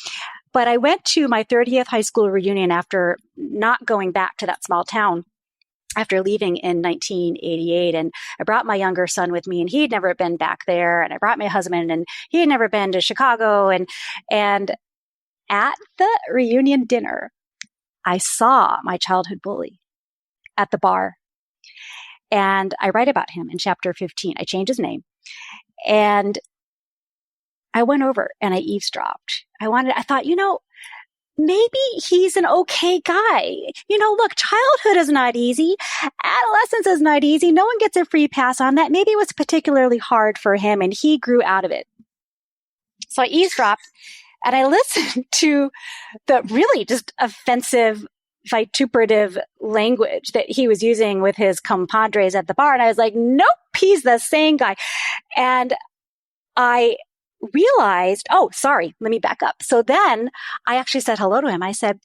But I went to my 30th high school reunion after not going back to that small town after leaving in 1988. And I brought my younger son with me, and he had never been back there. And I brought my husband, and he had never been to Chicago. And at the reunion dinner, I saw my childhood bully at the bar. And I write about him in chapter 15. I changed his name. And I went over and I eavesdropped. I thought, maybe he's an okay guy. Look, childhood is not easy. Adolescence is not easy. No one gets a free pass on that. Maybe it was particularly hard for him, and he grew out of it. So I eavesdropped and I listened to the really just offensive, vituperative language that he was using with his compadres at the bar. And I was like, nope, he's the same guy. And I realized, oh, sorry, let me back up. So then I actually said hello to him. I said,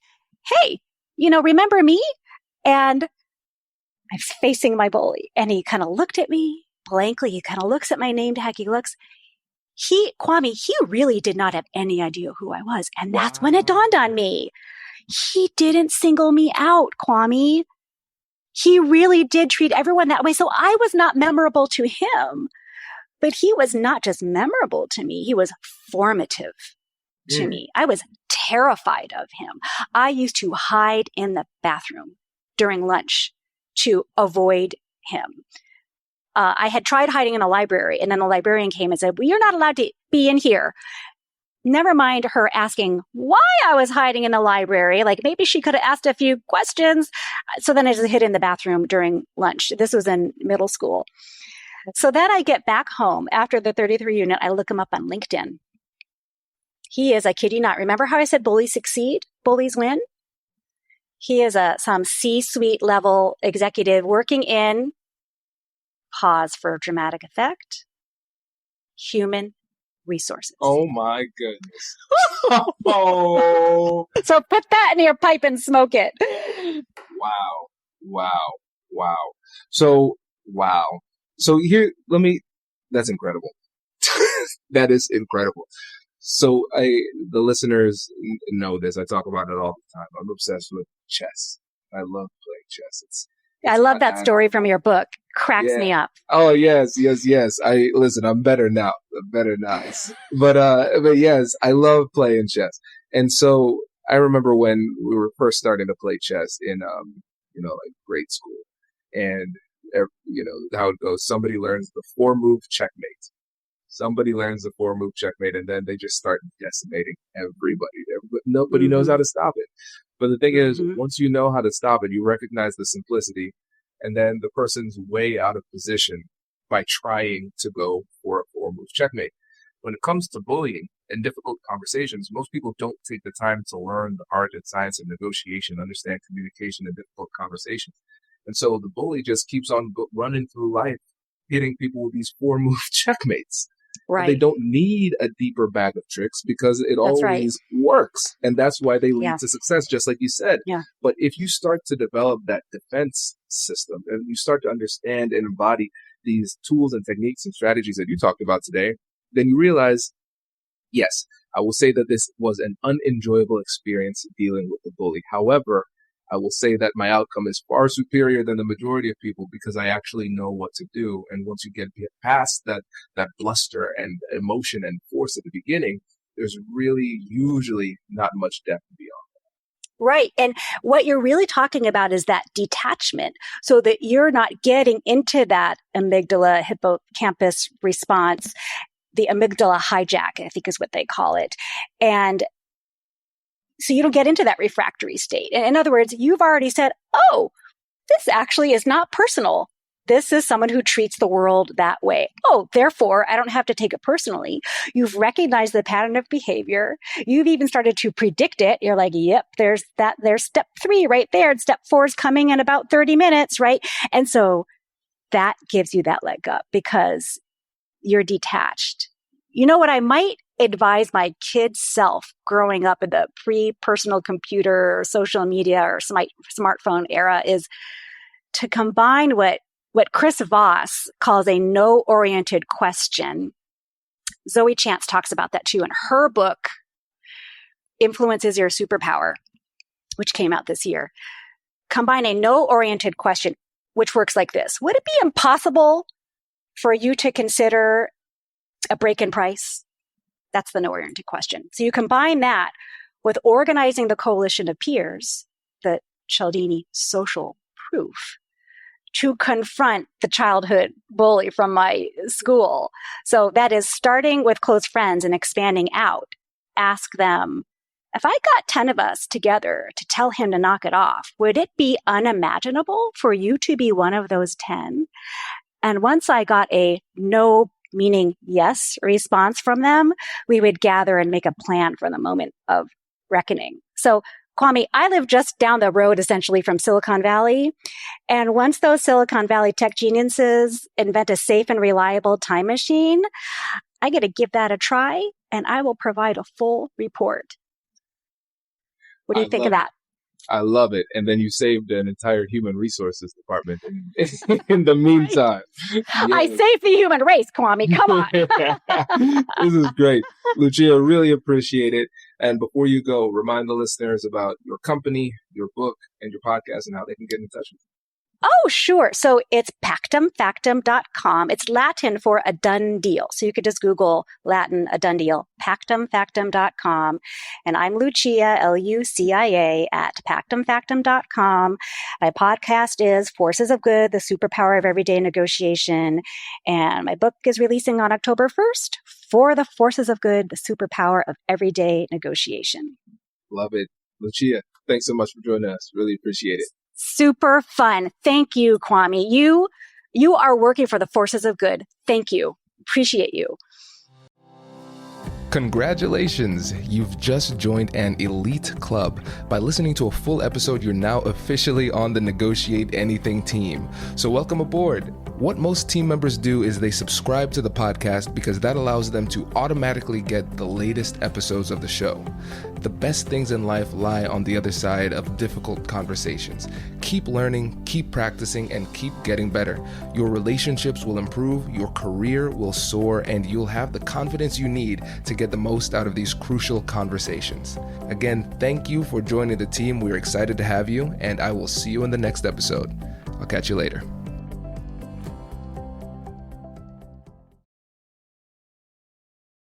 hey, remember me? And I'm facing my bully. And he kind of looked at me blankly. He kind of looks at my name tag. Kwame, he really did not have any idea who I was. And that's when it dawned on me. He didn't single me out, Kwame. He really did treat everyone that way. So I was not memorable to him. But he was not just memorable to me, he was formative to me. I was terrified of him. I used to hide in the bathroom during lunch to avoid him. I had tried hiding in a library, and then the librarian came and said, well, you're not allowed to be in here. Never mind her asking why I was hiding in the library. Like maybe she could have asked a few questions. So then I just hid in the bathroom during lunch. This was in middle school. So then I get back home after the 30th reunion. I look him up on LinkedIn. He is, I kid you not, remember how I said bullies succeed, bullies win? He is some C-suite level executive working in, pause for dramatic effect, human resources. Oh my goodness. Oh. So put that in your pipe and smoke it. Wow. So here, that's incredible. That is incredible. So the listeners know this. I talk about it all the time. I'm obsessed with chess. I love playing chess. I love that story from your book. Cracks me up. Oh, yes. I'm better now. But yes, I love playing chess. And so I remember when we were first starting to play chess in, grade school, and how it goes. Somebody learns the 4-move checkmate. And then they just start decimating everybody. Nobody knows how to stop it. But the thing is, once you know how to stop it, you recognize the simplicity, and then the person's way out of position by trying to go for a 4-move checkmate. When it comes to bullying and difficult conversations, most people don't take the time to learn the art and science of negotiation, understand communication and difficult conversations. And so the bully just keeps on running through life, hitting people with these 4-move checkmates. Right. They don't need a deeper bag of tricks because it always works. And that's why they lead to success, just like you said. Yeah. But if you start to develop that defense system and you start to understand and embody these tools and techniques and strategies that you talked about today, then you realize, yes, I will say that this was an unenjoyable experience dealing with the bully. However, I will say that my outcome is far superior than the majority of people because I actually know what to do. And once you get past that bluster and emotion and force at the beginning, there's really usually not much depth beyond. Right. And what you're really talking about is that detachment so that you're not getting into that amygdala hippocampus response, the amygdala hijack, I think is what they call it. And so you don't get into that refractory state. In other words, you've already said, oh, this actually is not personal. This is someone who treats the world that way. Oh, therefore, I don't have to take it personally. You've recognized the pattern of behavior. You've even started to predict it. You're like, yep, there's step 3 right there. And step 4 is coming in about 30 minutes, right? And so that gives you that leg up because you're detached. You know what I might advise my kid's self growing up in the pre-personal computer or social media or smartphone era is to combine what Chris Voss calls a no-oriented question. Zoe Chance talks about that too in her book, Influence is Your Superpower, which came out this year. Combine a no-oriented question, which works like this. Would it be impossible for you to consider a break in price? That's the no-oriented question. So you combine that with organizing the coalition of peers, the Cialdini social proof, to confront the childhood bully from my school. So that is starting with close friends and expanding out. Ask them, if I got 10 of us together to tell him to knock it off, would it be unimaginable for you to be one of those 10? And once I got a no, meaning yes response from them, we would gather and make a plan for the moment of reckoning. So Kwame, I live just down the road essentially from Silicon Valley. And once those Silicon Valley tech geniuses invent a safe and reliable time machine, I get to give that a try and I will provide a full report. What do you think of that? I love it. And then you saved an entire human resources department in the meantime. Right. Yeah. I saved the human race, Kwame. Come on. This is great. Lucia, really appreciate it. And before you go, remind the listeners about your company, your book, and your podcast and how they can get in touch with you. Oh, sure. So it's pactumfactum.com. It's Latin for a done deal. So you could just Google Latin, a done deal, pactumfactum.com. And I'm Lucia, Lucia, at pactumfactum.com. My podcast is Forces of Good, the Superpower of Everyday Negotiation. And my book is releasing on October 1st for the Forces of Good, the Superpower of Everyday Negotiation. Love it. Lucia, thanks so much for joining us. Really appreciate it. Super fun. Thank you, Kwame. You are working for the forces of good. Thank you. Appreciate you. Congratulations! You've just joined an elite club. By listening to a full episode, you're now officially on the Negotiate Anything team. So welcome aboard. What most team members do is they subscribe to the podcast because that allows them to automatically get the latest episodes of the show. The best things in life lie on the other side of difficult conversations. Keep learning, keep practicing, and keep getting better. Your relationships will improve, your career will soar, and you'll have the confidence you need to get the most out of these crucial conversations. Again, thank you for joining the team. We're excited to have you, and I will see you in the next episode. I'll catch you later.